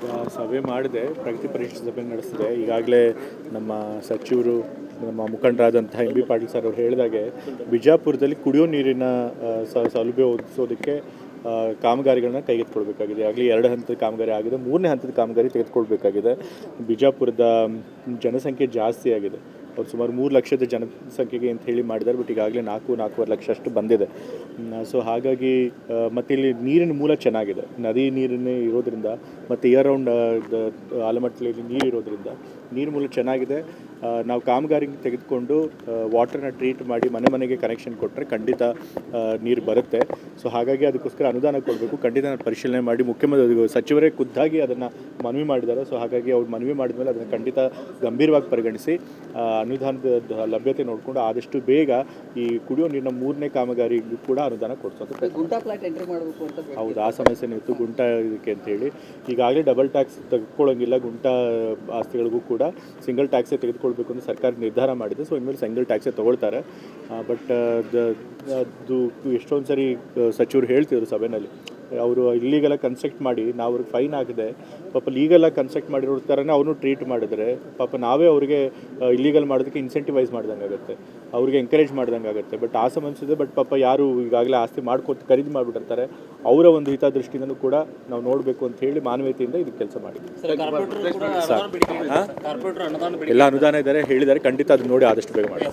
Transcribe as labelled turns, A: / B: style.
A: ಈಗ ಸಭೆ ಮಾಡಿದೆ, ಪ್ರಗತಿ ಪರಿಶೀಲನೆ ಸಭೆ ನಡೆಸಿದೆ. ಈಗಾಗಲೇ ನಮ್ಮ ಸಚಿವರು, ನಮ್ಮ ಮುಖಂಡರಾದಂಥ ಎಂ ಬಿ ಪಾಟೀಲ್ ಸರ್ ಅವರು ಹೇಳಿದಾಗೆ ಬಿಜಾಪುರದಲ್ಲಿ ಕುಡಿಯೋ ನೀರಿನ ಸೌಲಭ್ಯ ಒದಗಿಸೋದಕ್ಕೆ ಕಾಮಗಾರಿಗಳನ್ನ ಕೈಗೆತ್ತಿಕೊಳ್ಬೇಕಾಗಿದೆ. ಆಗಲಿ 2 ಹಂತದ ಕಾಮಗಾರಿ ಆಗಿದೆ, 3ನೇ ಹಂತದ ಕಾಮಗಾರಿ ತೆಗೆದುಕೊಳ್ಬೇಕಾಗಿದೆ. ಬಿಜಾಪುರದ ಜನಸಂಖ್ಯೆ ಜಾಸ್ತಿ ಆಗಿದೆ. ಅವ್ರು ಸುಮಾರು 3 ಲಕ್ಷದ ಜನಸಂಖ್ಯೆಗೆ ಅಂತ ಹೇಳಿ ಮಾಡಿದ್ದಾರೆ. ಬಟ್ ಈಗಾಗಲೇ 4-4.5 ಲಕ್ಷ ಅಷ್ಟು ಬಂದಿದೆ. ಸೊ ಹಾಗಾಗಿ ಮತ್ತು ಇಲ್ಲಿ ನೀರಿನ ಮೂಲ ಚೆನ್ನಾಗಿದೆ, ನದಿ ನೀರನ್ನೇ ಇರೋದ್ರಿಂದ ಮತ್ತು ಇಯರ್ ರೌಂಡ್ ಆಲಮಟ್ಟದಲ್ಲಿ ನೀರು ಇರೋದ್ರಿಂದ ನೀರು ಮೂಲ ಚೆನ್ನಾಗಿದೆ. ನಾವು ಕಾಮಗಾರಿ ತೆಗೆದುಕೊಂಡು ವಾಟರ್ನ ಟ್ರೀಟ್ ಮಾಡಿ ಮನೆಗೆ ಕನೆಕ್ಷನ್ ಕೊಟ್ಟರೆ ಖಂಡಿತ ನೀರು ಬರುತ್ತೆ. ಸೊ ಹಾಗಾಗಿ ಅದಕ್ಕೋಸ್ಕರ ಅನುದಾನ ಕೊಡಬೇಕು. ಖಂಡಿತ ನಾನು ಪರಿಶೀಲನೆ ಮಾಡಿ ಮುಖ್ಯಮಂತ್ರಿ ಸಚಿವರೇ ಖುದ್ದಾಗಿ ಅದನ್ನು ಮನವಿ ಮಾಡಿದ್ದಾರೆ. ಸೊ ಹಾಗಾಗಿ ಅವ್ರು ಮನವಿ ಮಾಡಿದ ಮೇಲೆ ಅದನ್ನು ಖಂಡಿತ ಗಂಭೀರವಾಗಿ ಪರಿಗಣಿಸಿ ಅನುದಾನದ ಲಭ್ಯತೆ ನೋಡಿಕೊಂಡು ಆದಷ್ಟು ಬೇಗ ಈ ಕುಡಿಯೋ ನೀರಿನ 3ನೇ ಕಾಮಗಾರಿಗೂ ಕೂಡ ಅನುದಾನ ಕೊಡಿಸೋದು. ಹೌದು, ಆ ಸಮಸ್ಯೆ ಇತ್ತು ಗುಂಟಾ ಇದಕ್ಕೆ ಅಂತೇಳಿ. ಈಗಾಗಲೇ ಡಬಲ್ ಟ್ಯಾಕ್ಸ್ ತೆಗೆದುಕೊಳ್ಳೋಂಗಿಲ್ಲ, ಗುಂಟಾ ಆಸ್ತಿಗಳಿಗೂ ಕೂಡ ಸಿಂಗಲ್ ಟ್ಯಾಕ್ಸೇ ತೆಗೆದುಕೊಳ್ಬೇಕು ಅಂತ ಸರ್ಕಾರ ನಿರ್ಧಾರ ಮಾಡಿದೆ. ಸೊ ಇನ್ಮೇಲೆ ಸಿಂಗಲ್ ಟ್ಯಾಕ್ಸೇ ತೊಗೊಳ್ತಾರೆ. ಬಟ್ ಅದು ಎಷ್ಟೊಂದು ಸರಿ ಸಚಿವರು ಹೇಳ್ತಿದ್ರು ಸಭೆಯಲ್ಲಿ, ಅವರು ಇಲ್ಲೀಗಲಾಗಿ ಕನ್ಸ್ಟ್ರಕ್ಟ್ ಮಾಡಿ ನಾವು ಅವ್ರಿಗೆ ಫೈನ್ ಆಗಿದೆ, ಪಾಪ ಲೀಗಲಾಗಿ ಕನ್ಸ್ಟ್ರಕ್ಟ್ ಮಾಡಿರೋ ಥರನೇ ಅವನು ಟ್ರೀಟ್ ಮಾಡಿದ್ರೆ ಪಾಪ ನಾವೇ ಅವರಿಗೆ ಇಲ್ಲೀಗಲ್ ಮಾಡೋದಕ್ಕೆ ಇನ್ಸೆಂಟಿವೈಸ್ ಮಾಡ್ದಂಗೆ ಆಗುತ್ತೆ, ಅವ್ರಿಗೆ ಎಂಕರೇಜ್ ಮಾಡ್ದಂಗೆ ಆಗುತ್ತೆ. ಬಟ್ ಆ ಸಮಸ್ಯೆ ಇದೆ. ಬಟ್ ಪಾಪ ಯಾರು ಈಗಾಗಲೇ ಆಸ್ತಿ ಖರೀದಿ ಮಾಡಿಬಿಟ್ಟಿರ್ತಾರೆ, ಅವರ ಒಂದು ಹಿತದೃಷ್ಟಿಯಿಂದನೂ ಕೂಡ ನಾವು ನೋಡಬೇಕು ಅಂತ ಹೇಳಿ ಮಾನವೀಯತೆಯಿಂದ ಇದಕ್ಕೆ ಕೆಲಸ ಮಾಡಿದ್ವಿ. ಎಲ್ಲ ಅನುದಾನ ಇದ್ದಾರೆ ಹೇಳಿದ್ದಾರೆ, ಖಂಡಿತ ಅದನ್ನ ನೋಡಿ ಆದಷ್ಟು ಬೇಗ ಮಾಡಿ.